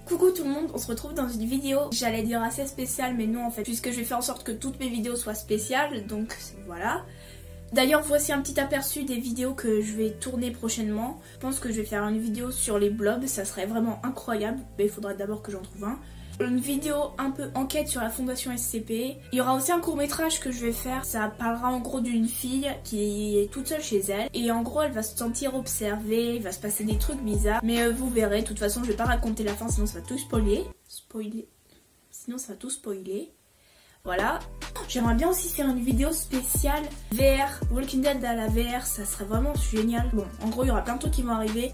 Coucou tout le monde, on se retrouve dans une vidéo, j'allais dire assez spéciale mais non en fait, puisque je vais faire en sorte que toutes mes vidéos soient spéciales, donc voilà. D'ailleurs voici un petit aperçu des vidéos que je vais tourner prochainement. Je pense que je vais faire une vidéo sur les blobs, ça serait vraiment incroyable, mais il faudrait d'abord que j'en trouve un. Une vidéo un peu enquête sur la fondation SCP. Il y aura aussi un court métrage que je vais faire. Ça parlera en gros d'une fille qui est toute seule chez elle. Et en gros elle va se sentir observée, il va se passer des trucs bizarres. Mais vous verrez, de toute façon je vais pas raconter la fin sinon ça va tout spoiler. Sinon ça va tout spoiler. Voilà. J'aimerais bien aussi faire une vidéo spéciale VR, Walking Dead à la VR, ça serait vraiment génial. Bon, en gros, il y aura plein de trucs qui vont arriver.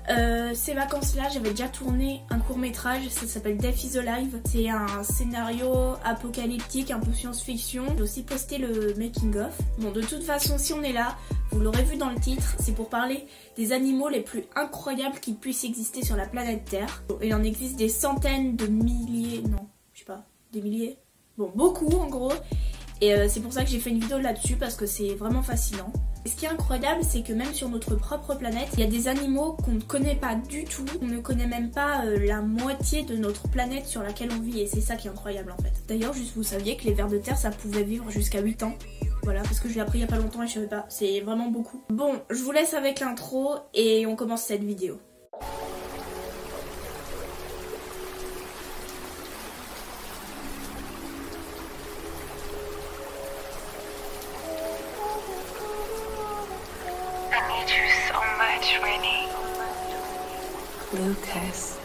Ces vacances-là, j'avais déjà tourné un court-métrage, ça s'appelle Death is Alive. C'est un scénario apocalyptique, un peu science-fiction. J'ai aussi posté le making-of. Bon, de toute façon, si on est là, vous l'aurez vu dans le titre, c'est pour parler des animaux les plus incroyables qui puissent exister sur la planète Terre. Bon, il en existe des centaines de milliers, non, je sais pas, des milliers. Bon, beaucoup en gros, et c'est pour ça que j'ai fait une vidéo là-dessus parce que c'est vraiment fascinant. Et ce qui est incroyable, c'est que même sur notre propre planète, il y a des animaux qu'on ne connaît pas du tout, on ne connaît même pas la moitié de notre planète sur laquelle on vit, et c'est ça qui est incroyable en fait. D'ailleurs, juste vous saviez que les vers de terre, ça pouvait vivre jusqu'à 8 ans. Voilà, parce que je l'ai appris il y a pas longtemps et je savais pas, c'est vraiment beaucoup. Bon, je vous laisse avec l'intro et on commence cette vidéo. Lucas.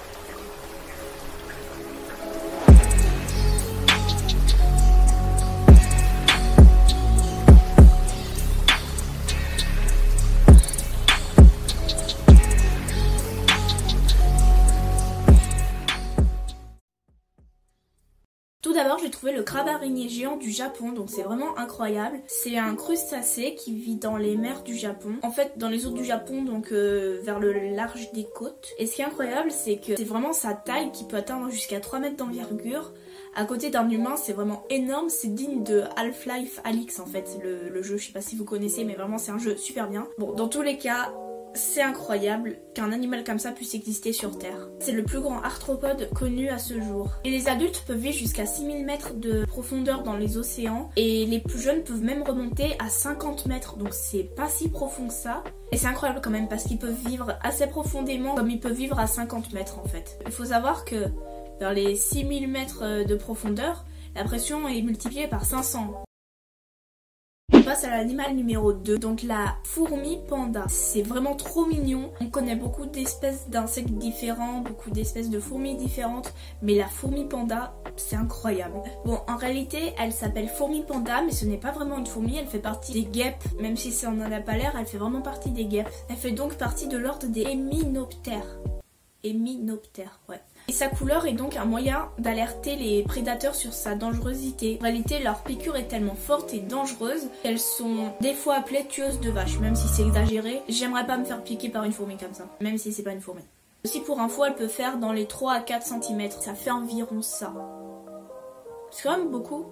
Tout d'abord, j'ai trouvé le crabe araignée géant du Japon, donc c'est vraiment incroyable. C'est un crustacé qui vit dans les mers du Japon. En fait, dans les eaux du Japon, donc vers le large des côtes. Et ce qui est incroyable, c'est que c'est vraiment sa taille qui peut atteindre jusqu'à 3 mètres d'envergure. À côté d'un humain, c'est vraiment énorme. C'est digne de Half-Life Alyx en fait, le jeu. Je sais pas si vous connaissez, mais vraiment c'est un jeu super bien. Bon, dans tous les cas, c'est incroyable qu'un animal comme ça puisse exister sur Terre. C'est le plus grand arthropode connu à ce jour. Et les adultes peuvent vivre jusqu'à 6000 mètres de profondeur dans les océans. Et les plus jeunes peuvent même remonter à 50 mètres. Donc c'est pas si profond que ça. Et c'est incroyable quand même parce qu'ils peuvent vivre assez profondément comme ils peuvent vivre à 50 mètres en fait. Il faut savoir que vers les 6000 mètres de profondeur, la pression est multipliée par 500. On passe à l'animal numéro 2, donc la fourmi panda. C'est vraiment trop mignon. On connaît beaucoup d'espèces d'insectes différents, beaucoup d'espèces de fourmis différentes, mais la fourmi panda, c'est incroyable. Bon, en réalité, elle s'appelle fourmi panda, mais ce n'est pas vraiment une fourmi, elle fait partie des guêpes. Même si ça n'en a pas l'air, elle fait vraiment partie des guêpes. Elle fait donc partie de l'ordre des Hymenoptères. Hymenoptères, ouais. Et sa couleur est donc un moyen d'alerter les prédateurs sur sa dangerosité. En réalité, leur piqûre est tellement forte et dangereuse qu'elles sont des fois appelées tueuses de vaches, même si c'est exagéré. J'aimerais pas me faire piquer par une fourmi comme ça, même si c'est pas une fourmi. Aussi pour info, elle peut faire dans les 3 à 4 cm. Ça fait environ ça. C'est quand même beaucoup.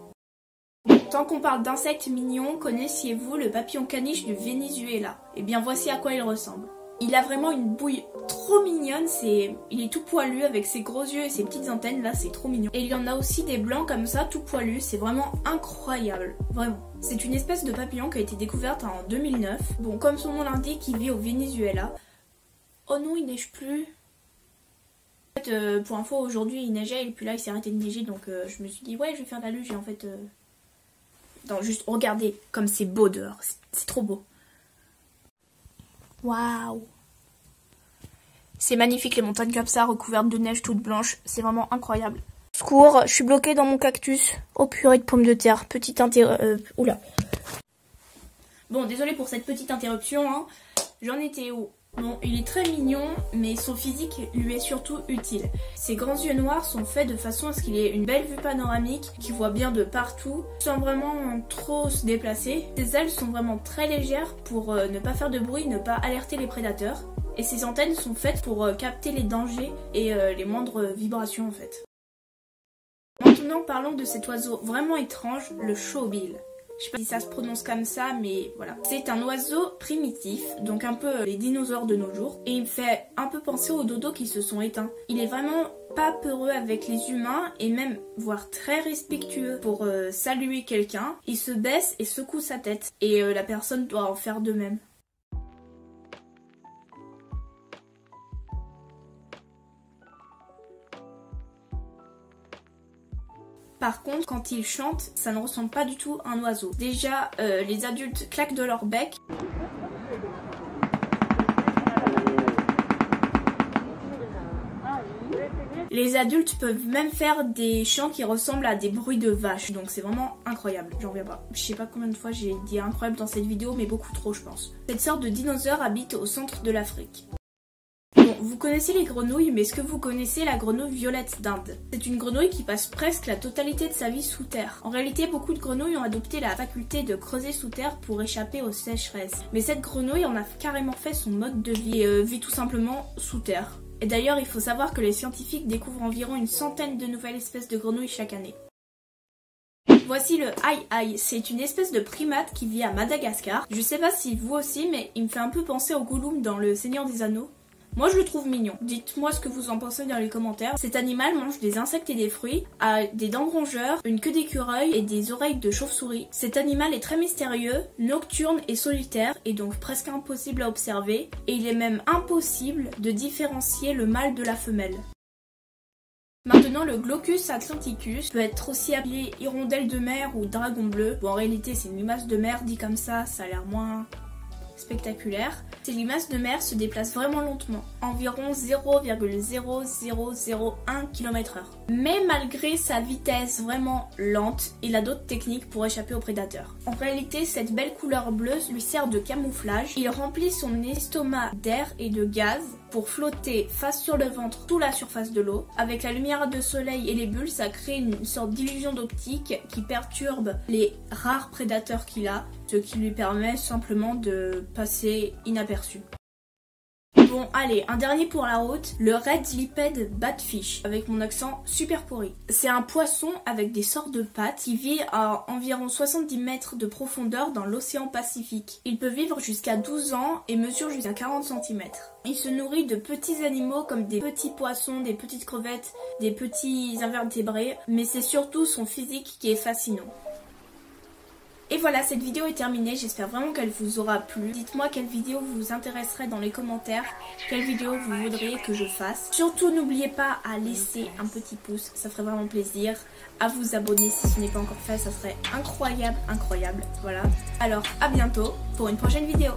Tant qu'on parle d'insectes mignons, connaissiez-vous le papillon caniche du Venezuela? Eh bien voici à quoi il ressemble. Il a vraiment une bouille trop mignonne, il est tout poilu avec ses gros yeux et ses petites antennes, là c'est trop mignon. Et il y en a aussi des blancs comme ça, tout poilus, c'est vraiment incroyable, vraiment. C'est une espèce de papillon qui a été découverte en 2009. Bon, comme son nom l'indique, il vit au Venezuela. Oh non, il neige plus. En fait, pour info, aujourd'hui il neigeait et puis là il s'est arrêté de neiger, donc je me suis dit ouais je vais faire la luge et en fait... Non, juste regardez comme c'est beau dehors, c'est trop beau. Waouh! C'est magnifique les montagnes comme ça, recouvertes de neige toute blanche, c'est vraiment incroyable. Secours, je suis bloquée dans mon cactus. Oh purée de pommes de terre, petite oula. Bon, désolée pour cette petite interruption, hein. J'en étais où? Bon, il est très mignon, mais son physique lui est surtout utile. Ses grands yeux noirs sont faits de façon à ce qu'il ait une belle vue panoramique, qu'il voit bien de partout, sans vraiment trop se déplacer. Ses ailes sont vraiment très légères pour ne pas faire de bruit, ne pas alerter les prédateurs. Et ses antennes sont faites pour capter les dangers et les moindres vibrations en fait. Maintenant parlons de cet oiseau vraiment étrange, le shawbill. Je sais pas si ça se prononce comme ça, mais voilà. C'est un oiseau primitif, donc un peu les dinosaures de nos jours. Et il me fait un peu penser aux dodos qui se sont éteints. Il est vraiment pas peureux avec les humains et même voire très respectueux. Pour saluer quelqu'un, il se baisse et secoue sa tête. Et la personne doit en faire de même. Par contre, quand il chante, ça ne ressemble pas du tout à un oiseau. Déjà, les adultes claquent de leur bec. Les adultes peuvent même faire des chants qui ressemblent à des bruits de vaches. Donc c'est vraiment incroyable, j'en reviens pas. Je sais pas combien de fois j'ai dit incroyable dans cette vidéo, mais beaucoup trop je pense. Cette sorte de dinosaure habite au centre de l'Afrique. Bon, vous connaissez les grenouilles, mais est-ce que vous connaissez la grenouille violette d'Inde? C'est une grenouille qui passe presque la totalité de sa vie sous terre. En réalité, beaucoup de grenouilles ont adopté la faculté de creuser sous terre pour échapper aux sécheresses. Mais cette grenouille en a carrément fait son mode de vie et vit tout simplement sous terre. Et d'ailleurs, il faut savoir que les scientifiques découvrent environ une centaine de nouvelles espèces de grenouilles chaque année. Voici le aïe-aïe, c'est une espèce de primate qui vit à Madagascar. Je sais pas si vous aussi, mais il me fait un peu penser au Gollum dans Le Seigneur des Anneaux. Moi je le trouve mignon. Dites-moi ce que vous en pensez dans les commentaires. Cet animal mange des insectes et des fruits, a des dents rongeurs, une queue d'écureuil et des oreilles de chauve-souris. Cet animal est très mystérieux, nocturne et solitaire, et donc presque impossible à observer, et il est même impossible de différencier le mâle de la femelle. Maintenant, le Glaucus atlanticus peut être aussi appelé hirondelle de mer ou dragon bleu. Bon, en réalité c'est une limace de mer, dit comme ça a l'air moins spectaculaire. Ces limaces de mer se déplacent vraiment lentement, environ 0,0001 km/h. Mais malgré sa vitesse vraiment lente, il a d'autres techniques pour échapper aux prédateurs. En réalité, cette belle couleur bleue lui sert de camouflage. Il remplit son estomac d'air et de gaz pour flotter face sur le ventre sous la surface de l'eau. Avec la lumière de soleil et les bulles, ça crée une sorte d'illusion d'optique qui perturbe les rares prédateurs qu'il a, ce qui lui permet simplement de passer inaperçu. Bon, allez, un dernier pour la route, le Red Lipped Batfish, avec mon accent super pourri. C'est un poisson avec des sortes de pattes qui vit à environ 70 mètres de profondeur dans l'océan Pacifique. Il peut vivre jusqu'à 12 ans et mesure jusqu'à 40 cm. Il se nourrit de petits animaux comme des petits poissons, des petites crevettes, des petits invertébrés, mais c'est surtout son physique qui est fascinant. Et voilà, cette vidéo est terminée, j'espère vraiment qu'elle vous aura plu. Dites-moi quelle vidéo vous intéresserait dans les commentaires, quelle vidéo vous voudriez que je fasse. Surtout n'oubliez pas à laisser un petit pouce, ça ferait vraiment plaisir. À vous abonner si ce n'est pas encore fait, ça serait incroyable, incroyable. Voilà. Alors à bientôt pour une prochaine vidéo.